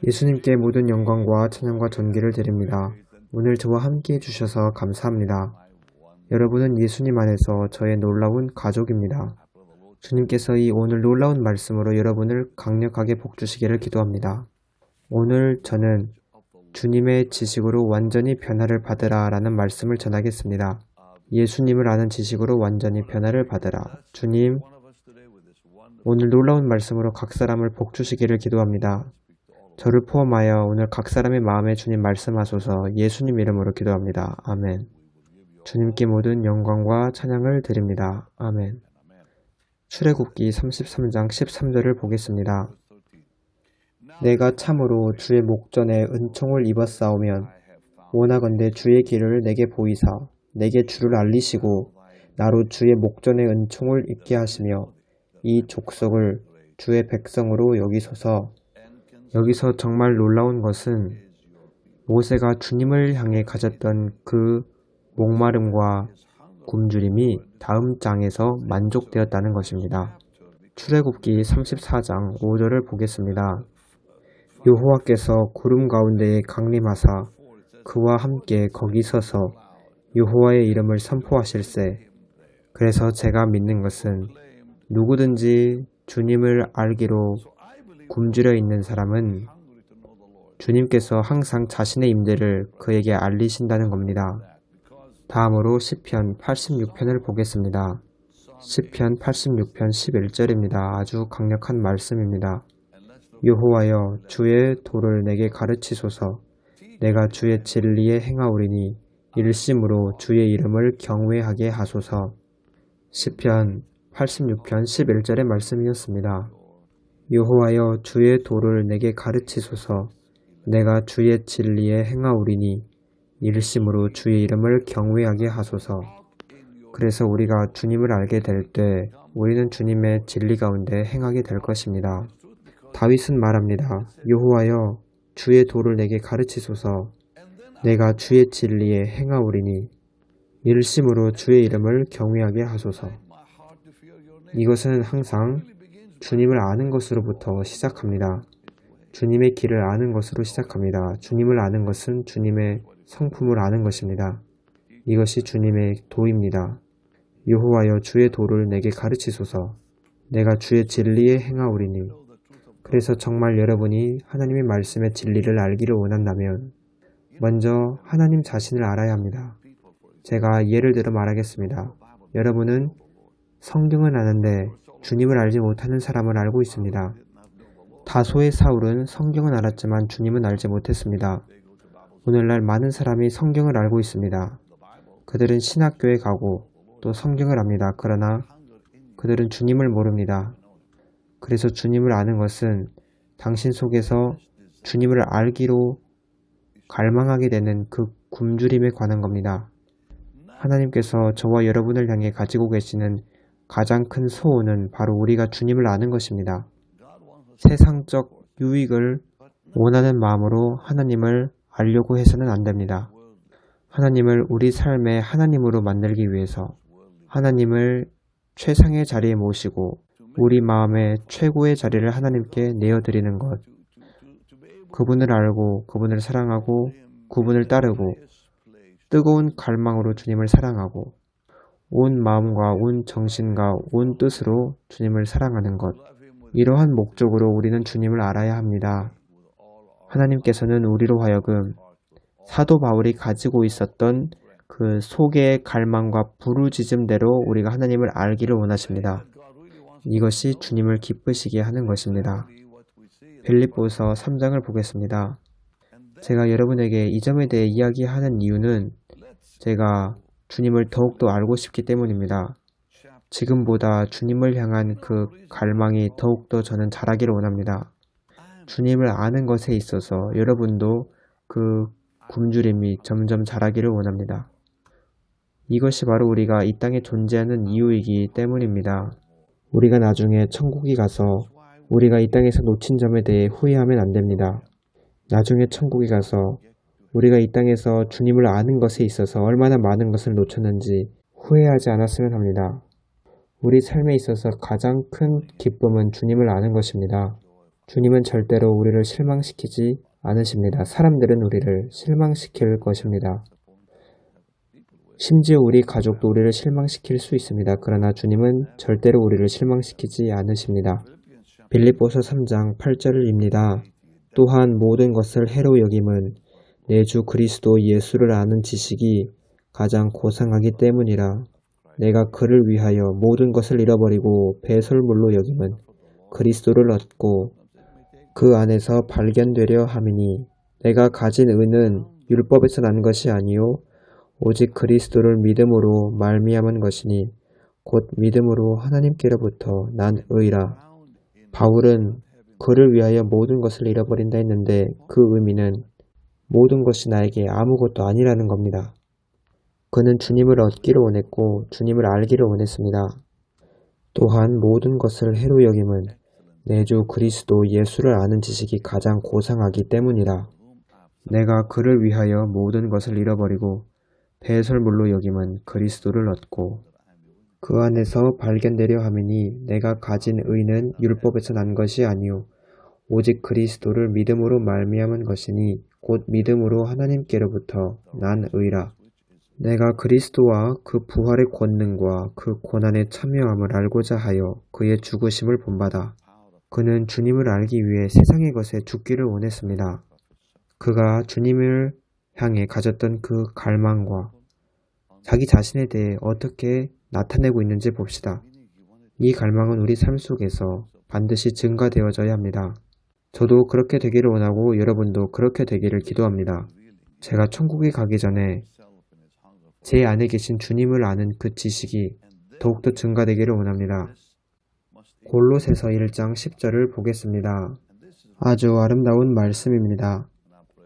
예수님께 모든 영광과 찬양과 존귀를 드립니다. 오늘 저와 함께 해주셔서 감사합니다. 여러분은 예수님 안에서 저의 놀라운 가족입니다. 주님께서 이 오늘 놀라운 말씀으로 여러분을 강력하게 복주시기를 기도합니다. 오늘 저는 주님의 지식으로 완전히 변화를 받으라 라는 말씀을 전하겠습니다. 예수님을 아는 지식으로 완전히 변화를 받으라. 주님, 오늘 놀라운 말씀으로 각 사람을 복주시기를 기도합니다. 저를 포함하여 오늘 각 사람의 마음에 주님 말씀하소서. 예수님 이름으로 기도합니다. 아멘. 주님께 모든 영광과 찬양을 드립니다. 아멘. 출애굽기 33장 13절을 보겠습니다. 내가 참으로 주의 목전에 은총을 입었사오면 원하건대 주의 길을 내게 보이사 내게 주를 알리시고 나로 주의 목전에 은총을 입게 하시며 이 족속을 주의 백성으로 여기소서. 여기서 정말 놀라운 것은 모세가 주님을 향해 가졌던 그 목마름과 굶주림이 다음 장에서 만족되었다는 것입니다. 출애굽기 34장 5절을 보겠습니다. 여호와께서 구름 가운데에 강림하사 그와 함께 거기 서서 여호와의 이름을 선포하실세. 그래서 제가 믿는 것은 누구든지 주님을 알기로 굶주려 있는 사람은 주님께서 항상 자신의 임대를 그에게 알리신다는 겁니다. 다음으로 시편 86편을 보겠습니다. 시편 86편 11절입니다. 아주 강력한 말씀입니다. 여호와여 주의 도를 내게 가르치소서. 내가 주의 진리에 행하오리니 일심으로 주의 이름을 경외하게 하소서. 시편 86편 11절의 말씀이었습니다. 여호와여 주의 도를 내게 가르치소서. 내가 주의 진리에 행하오리니 일심으로 주의 이름을 경외하게 하소서. 그래서 우리가 주님을 알게 될 때 우리는 주님의 진리 가운데 행하게 될 것입니다. 다윗은 말합니다. 여호와여 주의 도를 내게 가르치소서. 내가 주의 진리에 행하오리니 일심으로 주의 이름을 경외하게 하소서. 이것은 항상 주님을 아는 것으로부터 시작합니다. 주님의 길을 아는 것으로 시작합니다. 주님을 아는 것은 주님의 성품을 아는 것입니다. 이것이 주님의 도입니다. 여호와여 주의 도를 내게 가르치소서. 내가 주의 진리에 행하오리니. 그래서 정말 여러분이 하나님의 말씀의 진리를 알기를 원한다면 먼저 하나님 자신을 알아야 합니다. 제가 예를 들어 말하겠습니다. 여러분은 성경은 아는데 주님을 알지 못하는 사람을 알고 있습니다. 다소의 사울은 성경은 알았지만 주님은 알지 못했습니다. 오늘날 많은 사람이 성경을 알고 있습니다. 그들은 신학교에 가고 또 성경을 압니다. 그러나 그들은 주님을 모릅니다. 그래서 주님을 아는 것은 당신 속에서 주님을 알기로 갈망하게 되는 그 굶주림에 관한 겁니다. 하나님께서 저와 여러분을 향해 가지고 계시는 가장 큰 소원은 바로 우리가 주님을 아는 것입니다. 세상적 유익을 원하는 마음으로 하나님을 알려고 해서는 안 됩니다. 하나님을 우리 삶의 하나님으로 만들기 위해서 하나님을 최상의 자리에 모시고 우리 마음의 최고의 자리를 하나님께 내어드리는 것, 그분을 알고 그분을 사랑하고 그분을 따르고 뜨거운 갈망으로 주님을 사랑하고 온 마음과 온 정신과 온 뜻으로 주님을 사랑하는 것, 이러한 목적으로 우리는 주님을 알아야 합니다. 하나님께서는 우리로 하여금 사도 바울이 가지고 있었던 그 속의 갈망과 부르짖음대로 우리가 하나님을 알기를 원하십니다. 이것이 주님을 기쁘시게 하는 것입니다. 빌립보서 3장을 보겠습니다. 제가 여러분에게 이 점에 대해 이야기하는 이유는 제가 주님을 더욱더 알고 싶기 때문입니다. 지금보다 주님을 향한 그 갈망이 더욱더 저는 자라기를 원합니다. 주님을 아는 것에 있어서 여러분도 그 굶주림이 점점 자라기를 원합니다. 이것이 바로 우리가 이 땅에 존재하는 이유이기 때문입니다. 우리가 나중에 천국에 가서 우리가 이 땅에서 놓친 점에 대해 후회하면 안 됩니다. 나중에 천국에 가서 우리가 이 땅에서 주님을 아는 것에 있어서 얼마나 많은 것을 놓쳤는지 후회하지 않았으면 합니다. 우리 삶에 있어서 가장 큰 기쁨은 주님을 아는 것입니다. 주님은 절대로 우리를 실망시키지 않으십니다. 사람들은 우리를 실망시킬 것입니다. 심지어 우리 가족도 우리를 실망시킬 수 있습니다. 그러나 주님은 절대로 우리를 실망시키지 않으십니다. 빌립보서 3장 8절입니다. 또한 모든 것을 해로 여김은 내 주 그리스도 예수를 아는 지식이 가장 고상하기 때문이라. 내가 그를 위하여 모든 것을 잃어버리고 배설물로 여김은 그리스도를 얻고 그 안에서 발견되려 함이니 내가 가진 의는 율법에서 난 것이 아니요 오직 그리스도를 믿음으로 말미암은 것이니 곧 믿음으로 하나님께로부터 난 의라. 바울은 그를 위하여 모든 것을 잃어버린다 했는데 그 의미는 모든 것이 나에게 아무것도 아니라는 겁니다. 그는 주님을 얻기를 원했고 주님을 알기를 원했습니다. 또한 모든 것을 해로 여김은 내 주 그리스도 예수를 아는 지식이 가장 고상하기 때문이라. 내가 그를 위하여 모든 것을 잃어버리고 배설물로 여김은 그리스도를 얻고 그 안에서 발견되려 함이니 내가 가진 의는 율법에서 난 것이 아니요 오직 그리스도를 믿음으로 말미암은 것이니 곧 믿음으로 하나님께로부터 난 의라. 내가 그리스도와 그 부활의 권능과 그 고난에 참여함을 알고자 하여 그의 죽으심을 본받아. 그는 주님을 알기 위해 세상의 것에 죽기를 원했습니다. 그가 주님을 향해 가졌던 그 갈망과 자기 자신에 대해 어떻게 나타내고 있는지 봅시다. 이 갈망은 우리 삶 속에서 반드시 증가되어져야 합니다. 저도 그렇게 되기를 원하고 여러분도 그렇게 되기를 기도합니다. 제가 천국에 가기 전에 제 안에 계신 주님을 아는 그 지식이 더욱더 증가되기를 원합니다. 골로새서 1장 10절을 보겠습니다. 아주 아름다운 말씀입니다.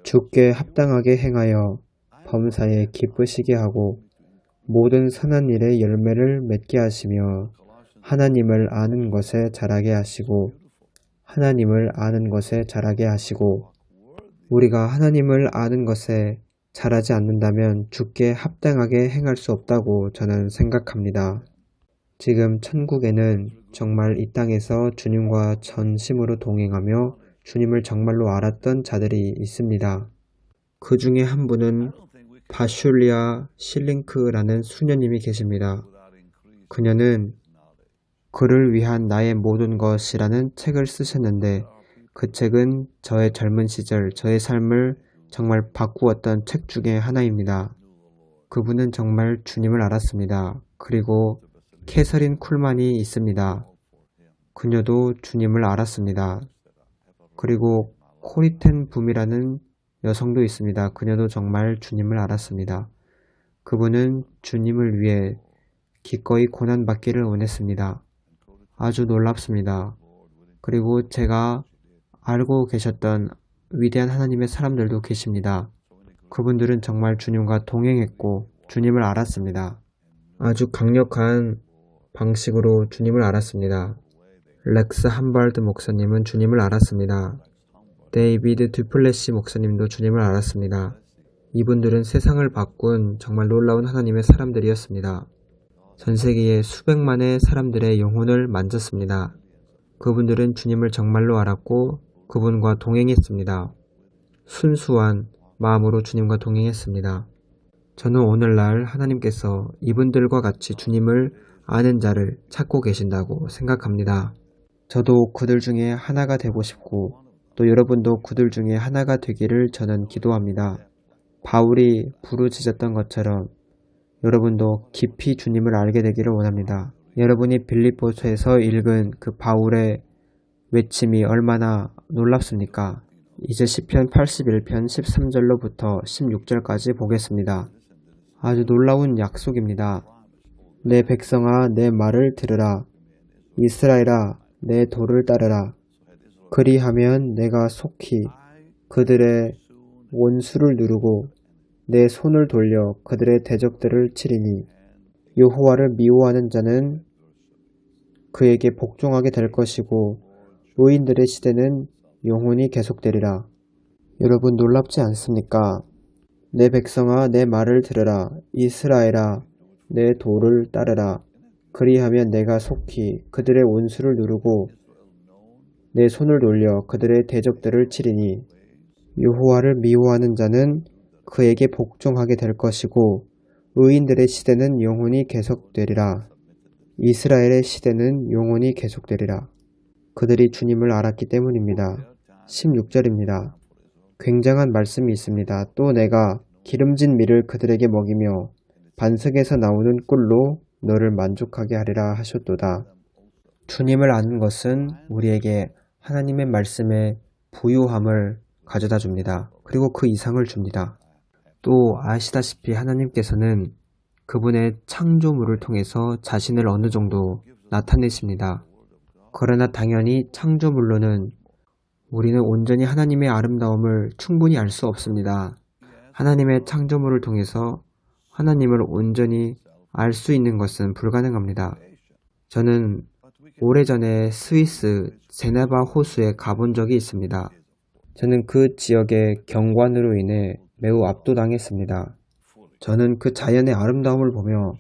주께 합당하게 행하여 범사에 기쁘시게 하고 모든 선한 일에 열매를 맺게 하시며 하나님을 아는 것에 자라게 하시고 하나님을 아는 것에 자라게 하시고 우리가 하나님을 아는 것에 자라지 않는다면 주께 합당하게 행할 수 없다고 저는 생각합니다. 지금 천국에는 정말 이 땅에서 주님과 전심으로 동행하며 주님을 정말로 알았던 자들이 있습니다. 그 중에 한 분은 바슐리아 실링크라는 수녀님이 계십니다. 그녀는 그를 위한 나의 모든 것이라는 책을 쓰셨는데 그 책은 저의 젊은 시절, 저의 삶을 정말 바꾸었던 책 중에 하나입니다. 그분은 정말 주님을 알았습니다. 그리고 캐서린 쿨만이 있습니다. 그녀도 주님을 알았습니다. 그리고 코리텐 붐이라는 여성도 있습니다. 그녀도 정말 주님을 알았습니다. 그분은 주님을 위해 기꺼이 고난받기를 원했습니다. 아주 놀랍습니다. 그리고 제가 알고 계셨던 위대한 하나님의 사람들도 계십니다. 그분들은 정말 주님과 동행했고 주님을 알았습니다. 아주 강력한 방식으로 주님을 알았습니다. 렉스 함발드 목사님은 주님을 알았습니다. 데이비드 듀플레시 목사님도 주님을 알았습니다. 이분들은 세상을 바꾼 정말 놀라운 하나님의 사람들이었습니다. 전 세계의 수백만의 사람들의 영혼을 만졌습니다. 그분들은 주님을 정말로 알았고 그분과 동행했습니다. 순수한 마음으로 주님과 동행했습니다. 저는 오늘날 하나님께서 이분들과 같이 주님을 아는 자를 찾고 계신다고 생각합니다. 저도 그들 중에 하나가 되고 싶고 또 여러분도 그들 중에 하나가 되기를 저는 기도합니다. 바울이 부르짖었던 것처럼 여러분도 깊이 주님을 알게 되기를 원합니다. 여러분이 빌립보서에서 읽은 그 바울의 외침이 얼마나 놀랍습니까? 이제 시편 81편 13절로부터 16절까지 보겠습니다. 아주 놀라운 약속입니다. 내 백성아 내 말을 들으라. 이스라엘아 내 도를 따르라. 그리하면 내가 속히 그들의 원수를 누르고 내 손을 돌려 그들의 대적들을 치리니 여호와를 미워하는 자는 그에게 복종하게 될 것이고 의인들의 시대는 영원히 계속되리라. 여러분 놀랍지 않습니까? 내 백성아 내 말을 들으라. 이스라엘아 내 도를 따르라. 그리하면 내가 속히 그들의 원수를 누르고 내 손을 돌려 그들의 대적들을 치리니 여호와를 미워하는 자는 그에게 복종하게 될 것이고 의인들의 시대는 영원히 계속되리라. 이스라엘의 시대는 영원히 계속되리라. 그들이 주님을 알았기 때문입니다. 16절입니다. 굉장한 말씀이 있습니다. 또 내가 기름진 밀을 그들에게 먹이며 반석에서 나오는 꿀로 너를 만족하게 하리라 하셨도다. 주님을 아는 것은 우리에게 하나님의 말씀의 부유함을 가져다 줍니다. 그리고 그 이상을 줍니다. 또 아시다시피 하나님께서는 그분의 창조물을 통해서 자신을 어느 정도 나타내십니다. 그러나 당연히 창조물로는 우리는 온전히 하나님의 아름다움을 충분히 알 수 없습니다. 하나님의 창조물을 통해서 하나님을 온전히 알 수 있는 것은 불가능합니다. 저는 오래전에 스위스 제네바 호수에 가본 적이 있습니다. 저는 그 지역의 경관으로 인해 매우 압도당했습니다. 저는 그 자연의 아름다움을 보며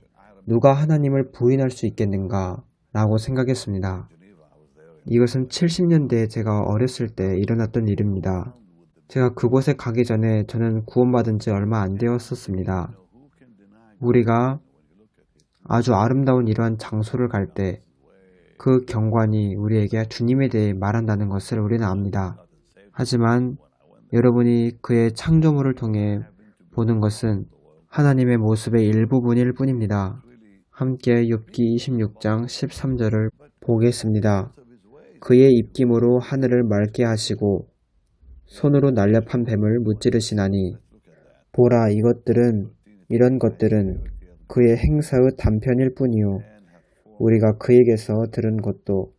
누가 하나님을 부인할 수 있겠는가 라고 생각했습니다. 이것은 70년대에 제가 어렸을 때 일어났던 일입니다. 제가 그곳에 가기 전에 저는 구원받은 지 얼마 안 되었었습니다. 우리가 아주 아름다운 이러한 장소를 갈 때 그 경관이 우리에게 주님에 대해 말한다는 것을 우리는 압니다. 하지만 여러분이 그의 창조물을 통해 보는 것은 하나님의 모습의 일부분일 뿐입니다. 함께 욥기 26장 13절을 보겠습니다. 그의 입김으로 하늘을 맑게 하시고 손으로 날렵한 뱀을 무찌르시나니 보라 이런 것들은 그의 행사의 단편일 뿐이요 우리가 그에게서 들은 것도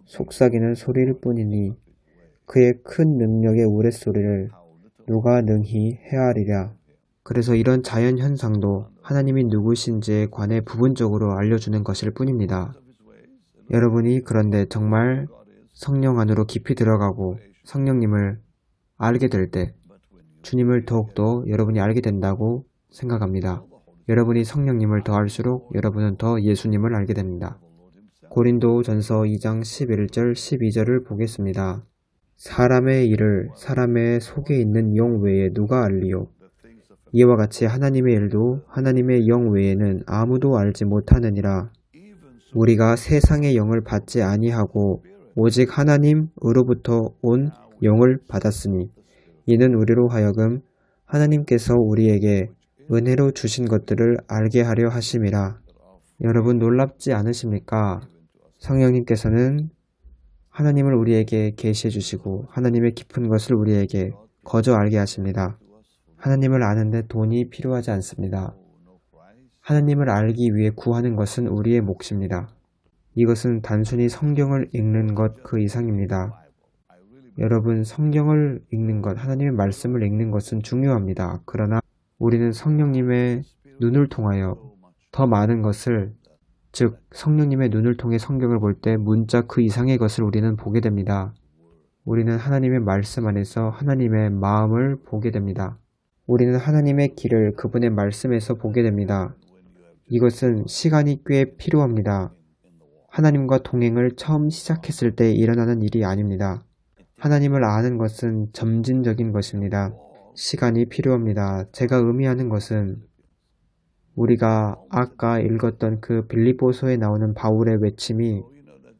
속삭이는 소리일 뿐이니 그의 큰 능력의 우레소리를 누가 능히 헤아리랴. 그래서 이런 자연 현상도 하나님이 누구신지에 관해 부분적으로 알려주는 것일 뿐입니다. 여러분이 그런데 정말 성령 안으로 깊이 들어가고 성령님을 알게 될 때 주님을 더욱더 여러분이 알게 된다고 생각합니다. 여러분이 성령님을 더 알수록 여러분은 더 예수님을 알게 됩니다. 고린도전서 2장 11절 12절을 보겠습니다. 사람의 일을 사람의 속에 있는 영 외에 누가 알리요? 이와 같이 하나님의 일도 하나님의 영 외에는 아무도 알지 못하느니라. 우리가 세상의 영을 받지 아니하고 오직 하나님으로부터 온 영을 받았으니 이는 우리로 하여금 하나님께서 우리에게 은혜로 주신 것들을 알게 하려 하심이라. 여러분 놀랍지 않으십니까? 성령님께서는 하나님을 우리에게 계시해 주시고 하나님의 깊은 것을 우리에게 거저 알게 하십니다. 하나님을 아는데 돈이 필요하지 않습니다. 하나님을 알기 위해 구하는 것은 우리의 몫입니다. 이것은 단순히 성경을 읽는 것 그 이상입니다. 여러분 성경을 읽는 것, 하나님의 말씀을 읽는 것은 중요합니다. 그러나 우리는 성령님의 눈을 통하여 더 많은 것을, 즉 성령님의 눈을 통해 성경을 볼 때 문자 그 이상의 것을 우리는 보게 됩니다. 우리는 하나님의 말씀 안에서 하나님의 마음을 보게 됩니다. 우리는 하나님의 길을 그분의 말씀에서 보게 됩니다. 이것은 시간이 꽤 필요합니다. 하나님과 동행을 처음 시작했을 때 일어나는 일이 아닙니다. 하나님을 아는 것은 점진적인 것입니다. 시간이 필요합니다. 제가 의미하는 것은 우리가 아까 읽었던 그 빌립보서에 나오는 바울의 외침이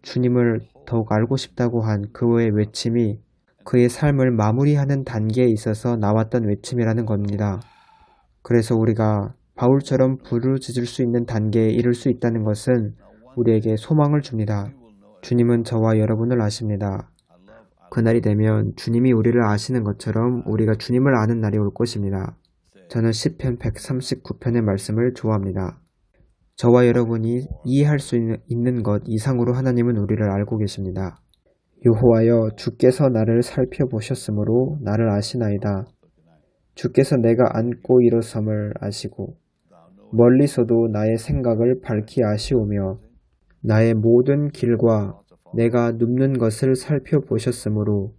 주님을 더욱 알고 싶다고 한 그의 외침이 그의 삶을 마무리하는 단계에 있어서 나왔던 외침이라는 겁니다. 그래서 우리가 바울처럼 부르짖을 수 있는 단계에 이를 수 있다는 것은 우리에게 소망을 줍니다. 주님은 저와 여러분을 아십니다. 그날이 되면 주님이 우리를 아시는 것처럼 우리가 주님을 아는 날이 올 것입니다. 저는 시편 139편의 말씀을 좋아합니다. 저와 여러분이 이해할 수 있는 것 이상으로 하나님은 우리를 알고 계십니다. 여호와여 주께서 나를 살펴보셨으므로 나를 아시나이다. 주께서 내가 앉고 일어섬을 아시고 멀리서도 나의 생각을 밝히 아시오며 나의 모든 길과 내가 눕는 것을 살펴보셨으므로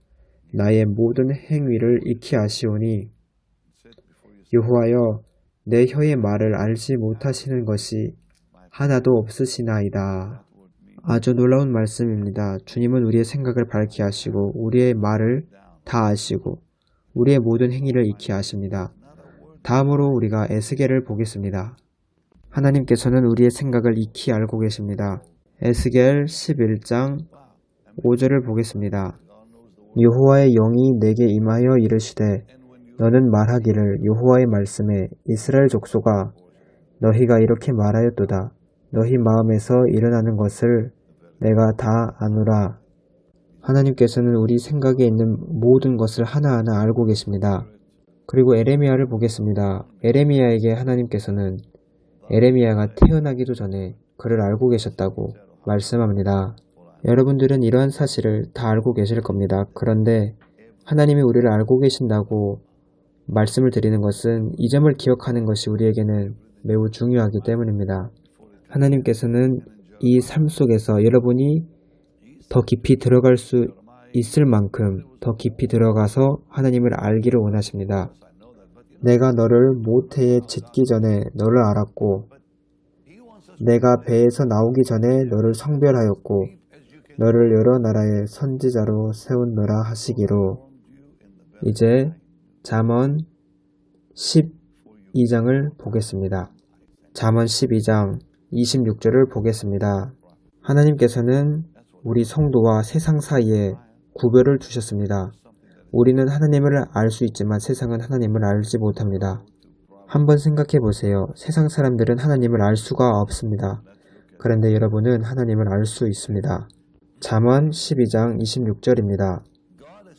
나의 모든 행위를 익히 아시오니 여호와여 내 혀의 말을 알지 못하시는 것이 하나도 없으시나이다. 아주 놀라운 말씀입니다. 주님은 우리의 생각을 밝게 하시고 우리의 말을 다 아시고 우리의 모든 행위를 익히 아십니다. 다음으로 우리가 에스겔을 보겠습니다. 하나님께서는 우리의 생각을 익히 알고 계십니다. 에스겔 11장 5절을 보겠습니다. 여호와의 영이 내게 임하여 이르시되 너는 말하기를 여호와의 말씀에 이스라엘 족속아 너희가 이렇게 말하였도다. 너희 마음에서 일어나는 것을 내가 다 아노라. 하나님께서는 우리 생각에 있는 모든 것을 하나하나 알고 계십니다. 그리고 에레미야를 보겠습니다. 에레미야에게 하나님께서는 에레미야가 태어나기도 전에 그를 알고 계셨다고 말씀합니다. 여러분들은 이러한 사실을 다 알고 계실 겁니다. 그런데 하나님이 우리를 알고 계신다고 말씀을 드리는 것은 이 점을 기억하는 것이 우리에게는 매우 중요하기 때문입니다. 하나님께서는 이 삶 속에서 여러분이 더 깊이 들어갈 수 있을 만큼 더 깊이 들어가서 하나님을 알기를 원하십니다. 내가 너를 모태에 짓기 전에 너를 알았고 내가 배에서 나오기 전에 너를 성별하였고 너를 여러 나라의 선지자로 세웠노라 하시기로. 이제 잠언 12장을 보겠습니다. 잠언 12장 26절을 보겠습니다. 하나님께서는 우리 성도와 세상 사이에 구별을 두셨습니다. 우리는 하나님을 알 수 있지만 세상은 하나님을 알지 못합니다. 한번 생각해 보세요. 세상 사람들은 하나님을 알 수가 없습니다. 그런데 여러분은 하나님을 알 수 있습니다. 잠언 12장 26절입니다.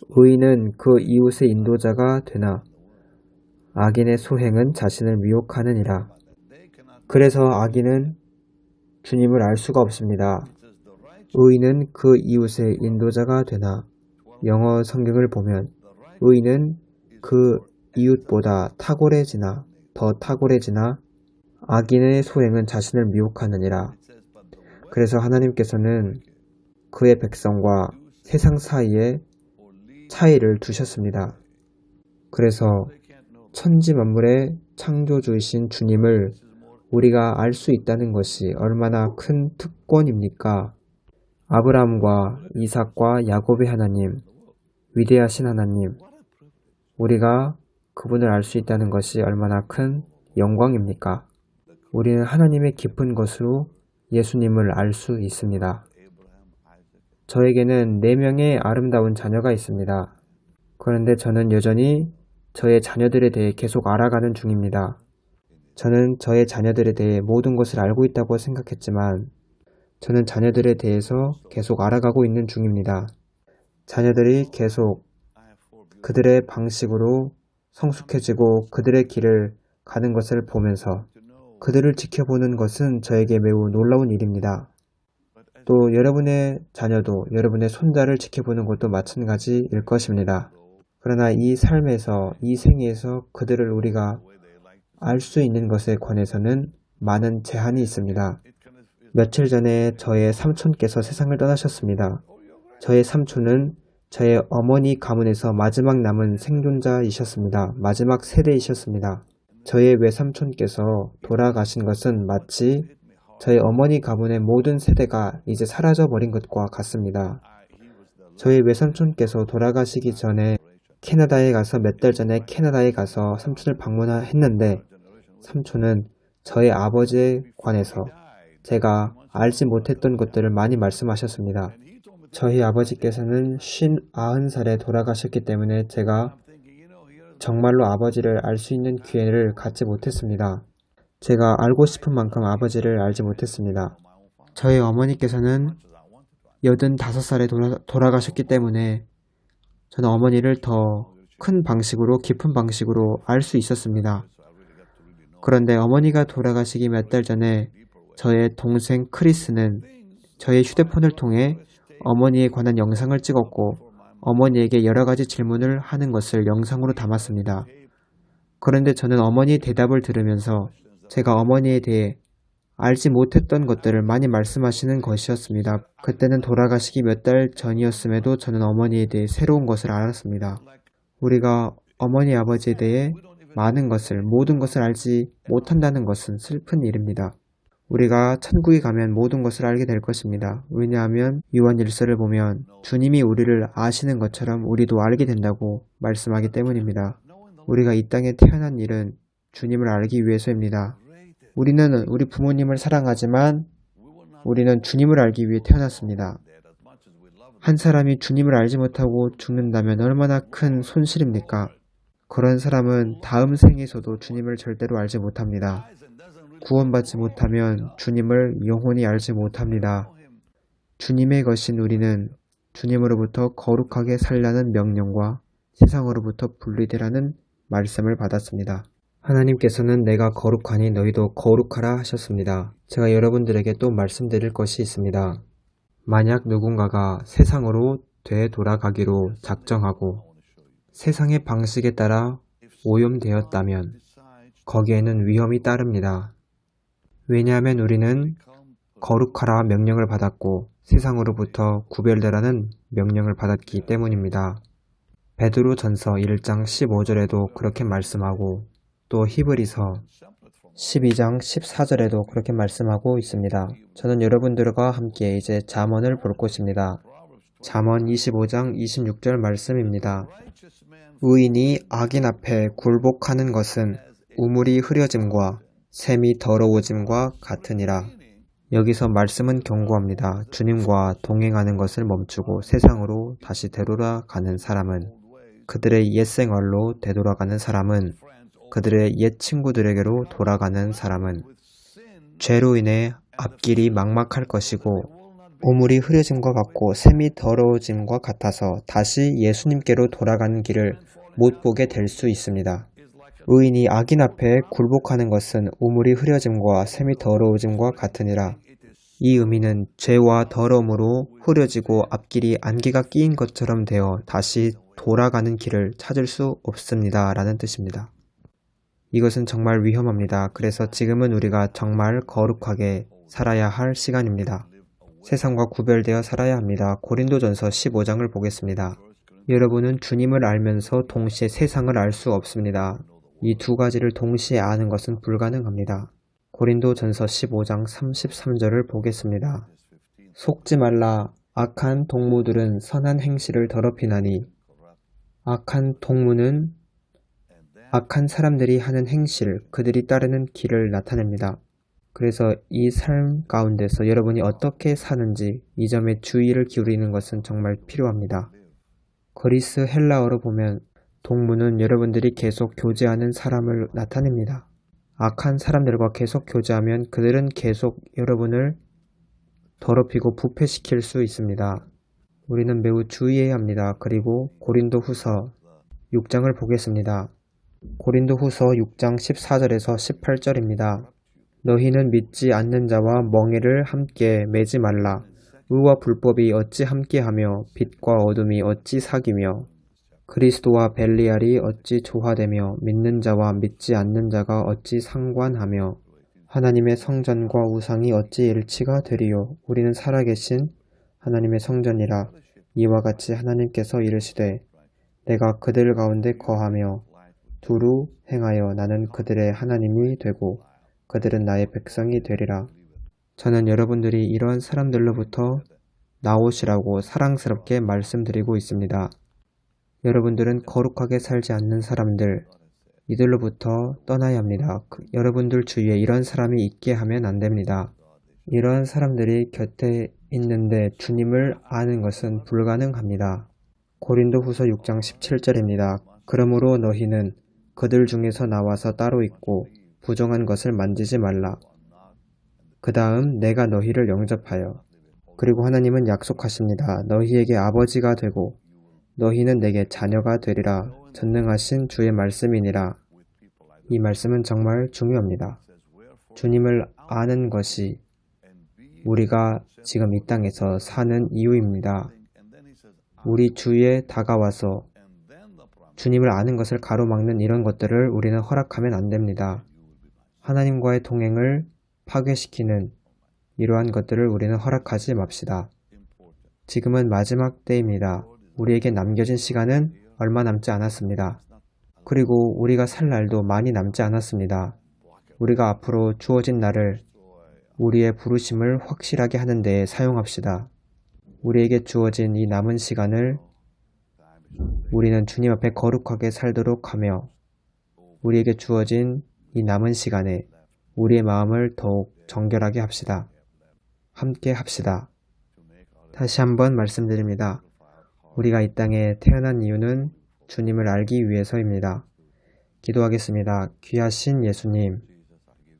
의인은 그 이웃의 인도자가 되나 악인의 소행은 자신을 미혹하느니라. 그래서 악인은 주님을 알 수가 없습니다. 의인은 그 이웃의 인도자가 되나 영어 성경을 보면 의인은 그 이웃보다 더 탁월해지나 악인의 소행은 자신을 미혹하느니라. 그래서 하나님께서는 그의 백성과 세상 사이에 차이를 두셨습니다. 그래서 천지 만물의 창조주이신 주님을 우리가 알 수 있다는 것이 얼마나 큰 특권입니까? 아브라함과 이삭과 야곱의 하나님, 위대하신 하나님, 우리가 그분을 알 수 있다는 것이 얼마나 큰 영광입니까? 우리는 하나님의 깊은 것으로 예수님을 알 수 있습니다. 저에게는 4명의 아름다운 자녀가 있습니다. 그런데 저는 여전히 저의 자녀들에 대해 계속 알아가는 중입니다. 저는 저의 자녀들에 대해 모든 것을 알고 있다고 생각했지만 저는 자녀들에 대해서 계속 알아가고 있는 중입니다. 자녀들이 계속 그들의 방식으로 성숙해지고 그들의 길을 가는 것을 보면서 그들을 지켜보는 것은 저에게 매우 놀라운 일입니다. 또 여러분의 자녀도 여러분의 손자를 지켜보는 것도 마찬가지일 것입니다. 그러나 이 삶에서, 이 생에서 그들을 우리가 알 수 있는 것에 관해서는 많은 제한이 있습니다. 며칠 전에 저의 삼촌께서 세상을 떠나셨습니다. 저의 삼촌은 저의 어머니 가문에서 마지막 남은 생존자이셨습니다. 마지막 세대이셨습니다. 저의 외삼촌께서 돌아가신 것은 마치 저의 어머니 가문의 모든 세대가 이제 사라져버린 것과 같습니다. 저희 외삼촌께서 돌아가시기 전에 캐나다에 가서 몇 달 전에 캐나다에 가서 삼촌을 방문했는데 삼촌은 저의 아버지에 관해서 제가 알지 못했던 것들을 많이 말씀하셨습니다. 저희 아버지께서는 90살에 돌아가셨기 때문에 제가 정말로 아버지를 알 수 있는 기회를 갖지 못했습니다. 제가 알고 싶은 만큼 아버지를 알지 못했습니다. 저희 어머니께서는 85살에 돌아가셨기 때문에 저는 어머니를 더 큰 방식으로 깊은 방식으로 알 수 있었습니다. 그런데 어머니가 돌아가시기 몇 달 전에 저의 동생 크리스는 저의 휴대폰을 통해 어머니에 관한 영상을 찍었고 어머니에게 여러 가지 질문을 하는 것을 영상으로 담았습니다. 그런데 저는 어머니의 대답을 들으면서 제가 어머니에 대해 알지 못했던 것들을 많이 말씀하시는 것이었습니다. 그때는 돌아가시기 몇 달 전이었음에도 저는 어머니에 대해 새로운 것을 알았습니다. 우리가 어머니 아버지에 대해 모든 것을 알지 못한다는 것은 슬픈 일입니다. 우리가 천국에 가면 모든 것을 알게 될 것입니다. 왜냐하면 요한 1서를 보면 주님이 우리를 아시는 것처럼 우리도 알게 된다고 말씀하기 때문입니다. 우리가 이 땅에 태어난 일은 주님을 알기 위해서입니다. 우리는 우리 부모님을 사랑하지만 우리는 주님을 알기 위해 태어났습니다. 한 사람이 주님을 알지 못하고 죽는다면 얼마나 큰 손실입니까? 그런 사람은 다음 생에서도 주님을 절대로 알지 못합니다. 구원받지 못하면 주님을 영원히 알지 못합니다. 주님의 것인 우리는 주님으로부터 거룩하게 살라는 명령과 세상으로부터 분리되라는 말씀을 받았습니다. 하나님께서는 내가 거룩하니 너희도 거룩하라 하셨습니다. 제가 여러분들에게 또 말씀드릴 것이 있습니다. 만약 누군가가 세상으로 되돌아가기로 작정하고 세상의 방식에 따라 오염되었다면 거기에는 위험이 따릅니다. 왜냐하면 우리는 거룩하라 명령을 받았고 세상으로부터 구별되라는 명령을 받았기 때문입니다. 베드로전서 1장 15절에도 그렇게 말씀하고 또 히브리서 12장 14절에도 그렇게 말씀하고 있습니다. 저는 여러분들과 함께 이제 잠언을 볼 것입니다. 잠언 25장 26절 말씀입니다. 의인이 악인 앞에 굴복하는 것은 우물이 흐려짐과 샘이 더러워짐과 같으니라. 여기서 말씀은 경고합니다. 주님과 동행하는 것을 멈추고 세상으로 다시 되돌아가는 사람은, 그들의 옛 생활로 되돌아가는 사람은, 그들의 옛 친구들에게로 돌아가는 사람은 죄로 인해 앞길이 막막할 것이고 우물이 흐려짐과 같고 샘이 더러워짐과 같아서 다시 예수님께로 돌아가는 길을 못 보게 될 수 있습니다. 의인이 악인 앞에 굴복하는 것은 우물이 흐려짐과 샘이 더러워짐과 같으니라. 이 의미는 죄와 더러움으로 흐려지고 앞길이 안개가 끼인 것처럼 되어 다시 돌아가는 길을 찾을 수 없습니다. 라는 뜻입니다. 이것은 정말 위험합니다. 그래서 지금은 우리가 정말 거룩하게 살아야 할 시간입니다. 세상과 구별되어 살아야 합니다. 고린도전서 15장을 보겠습니다. 여러분은 주님을 알면서 동시에 세상을 알 수 없습니다. 이 두 가지를 동시에 아는 것은 불가능합니다. 고린도전서 15장 33절을 보겠습니다. 속지 말라. 악한 동무들은 선한 행실을 더럽히나니 악한 동무는 악한 사람들이 하는 행실, 그들이 따르는 길을 나타냅니다. 그래서 이 삶 가운데서 여러분이 어떻게 사는지 이 점에 주의를 기울이는 것은 정말 필요합니다. 그리스 헬라어로 보면 동무는 여러분들이 계속 교제하는 사람을 나타냅니다. 악한 사람들과 계속 교제하면 그들은 계속 여러분을 더럽히고 부패시킬 수 있습니다. 우리는 매우 주의해야 합니다. 그리고 고린도 후서 6장을 보겠습니다. 고린도 후서 6장 14절에서 18절입니다. 너희는 믿지 않는 자와 멍에를 함께 매지 말라. 의와 불법이 어찌 함께하며 빛과 어둠이 어찌 사귀며 그리스도와 벨리알이 어찌 조화되며 믿는 자와 믿지 않는 자가 어찌 상관하며 하나님의 성전과 우상이 어찌 일치가 되리요. 우리는 살아계신 하나님의 성전이라. 이와 같이 하나님께서 이르시되 내가 그들 가운데 거하며 두루 행하여 나는 그들의 하나님이 되고 그들은 나의 백성이 되리라. 저는 여러분들이 이러한 사람들로부터 나오시라고 사랑스럽게 말씀드리고 있습니다. 여러분들은 거룩하게 살지 않는 사람들, 이들로부터 떠나야 합니다. 여러분들 주위에 이런 사람이 있게 하면 안 됩니다. 이러한 사람들이 곁에 있는데 주님을 아는 것은 불가능합니다. 고린도 후서 6장 17절입니다. 그러므로 너희는 그들 중에서 나와서 따로 있고 부정한 것을 만지지 말라. 그 다음 내가 너희를 영접하여. 그리고 하나님은 약속하십니다. 너희에게 아버지가 되고 너희는 내게 자녀가 되리라. 전능하신 주의 말씀이니라. 이 말씀은 정말 중요합니다. 주님을 아는 것이 우리가 지금 이 땅에서 사는 이유입니다. 우리 주위에 다가와서 주님을 아는 것을 가로막는 이런 것들을 우리는 허락하면 안 됩니다. 하나님과의 동행을 파괴시키는 이러한 것들을 우리는 허락하지 맙시다. 지금은 마지막 때입니다. 우리에게 남겨진 시간은 얼마 남지 않았습니다. 그리고 우리가 살 날도 많이 남지 않았습니다. 우리가 앞으로 주어진 날을 우리의 부르심을 확실하게 하는 데에 사용합시다. 우리에게 주어진 이 남은 시간을 우리는 주님 앞에 거룩하게 살도록 하며 우리에게 주어진 이 남은 시간에 우리의 마음을 더욱 정결하게 합시다. 함께 합시다. 다시 한번 말씀드립니다. 우리가 이 땅에 태어난 이유는 주님을 알기 위해서입니다. 기도하겠습니다. 귀하신 예수님,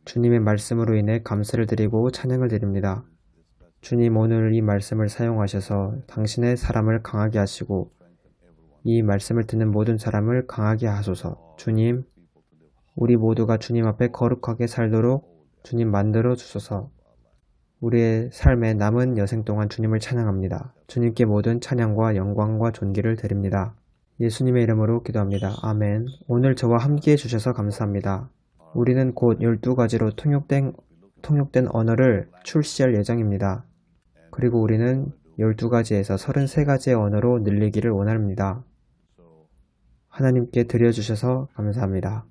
주님의 말씀으로 인해 감사를 드리고 찬양을 드립니다. 주님, 오늘 이 말씀을 사용하셔서 당신의 사람을 강하게 하시고 이 말씀을 듣는 모든 사람을 강하게 하소서. 주님, 우리 모두가 주님 앞에 거룩하게 살도록 주님 만들어 주소서. 우리의 삶의 남은 여생 동안 주님을 찬양합니다. 주님께 모든 찬양과 영광과 존귀를 드립니다. 예수님의 이름으로 기도합니다. 아멘. 오늘 저와 함께 해주셔서 감사합니다. 우리는 곧 12가지로 통역된 언어를 출시할 예정입니다. 그리고 우리는 12가지에서 33가지의 언어로 늘리기를 원합니다. 하나님께 드려주셔서 감사합니다.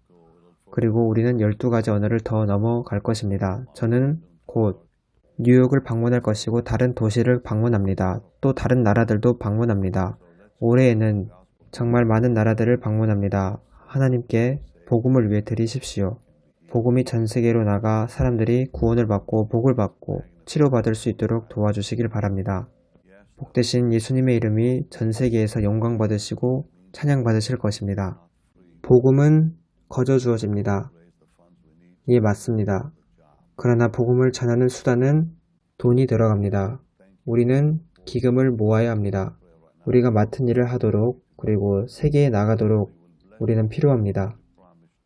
그리고 우리는 12가지 언어를 더 넘어갈 것입니다. 저는 곧 뉴욕을 방문할 것이고 다른 도시를 방문합니다. 또 다른 나라들도 방문합니다. 올해에는 정말 많은 나라들을 방문합니다. 하나님께 복음을 위해 드리십시오. 복음이 전 세계로 나가 사람들이 구원을 받고 복을 받고 치료받을 수 있도록 도와주시길 바랍니다. 복되신 예수님의 이름이 전 세계에서 영광 받으시고 찬양 받으실 것입니다. 복음은 거저 주어집니다. 예, 맞습니다. 그러나 복음을 전하는 수단은 돈이 들어갑니다. 우리는 기금을 모아야 합니다. 우리가 맡은 일을 하도록 그리고 세계에 나가도록 우리는 필요합니다.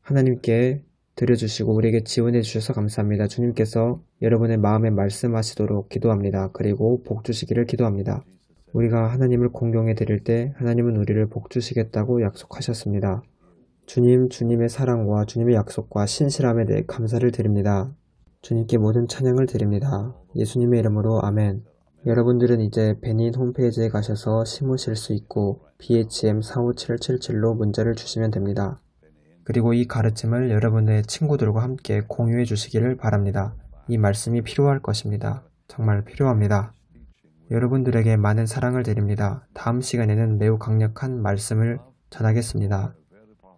하나님께 드려주시고 우리에게 지원해 주셔서 감사합니다. 주님께서 여러분의 마음에 말씀하시도록 기도합니다. 그리고 복 주시기를 기도합니다. 우리가 하나님을 공경해 드릴 때 하나님은 우리를 복 주시겠다고 약속하셨습니다. 주님, 주님의 사랑과 주님의 약속과 신실함에 대해 감사를 드립니다. 주님께 모든 찬양을 드립니다. 예수님의 이름으로 아멘. 여러분들은 이제 베닌 홈페이지에 가셔서 심으실 수 있고 BHM45777로 문자를 주시면 됩니다. 그리고 이 가르침을 여러분의 친구들과 함께 공유해 주시기를 바랍니다. 이 말씀이 필요할 것입니다. 정말 필요합니다. 여러분들에게 많은 사랑을 드립니다. 다음 시간에는 매우 강력한 말씀을 전하겠습니다.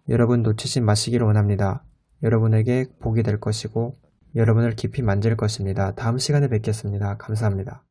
여러분 놓치지 마시기를 원합니다. 여러분에게 복이 될 것이고 여러분을 깊이 만질 것입니다. 다음 시간에 뵙겠습니다. 감사합니다.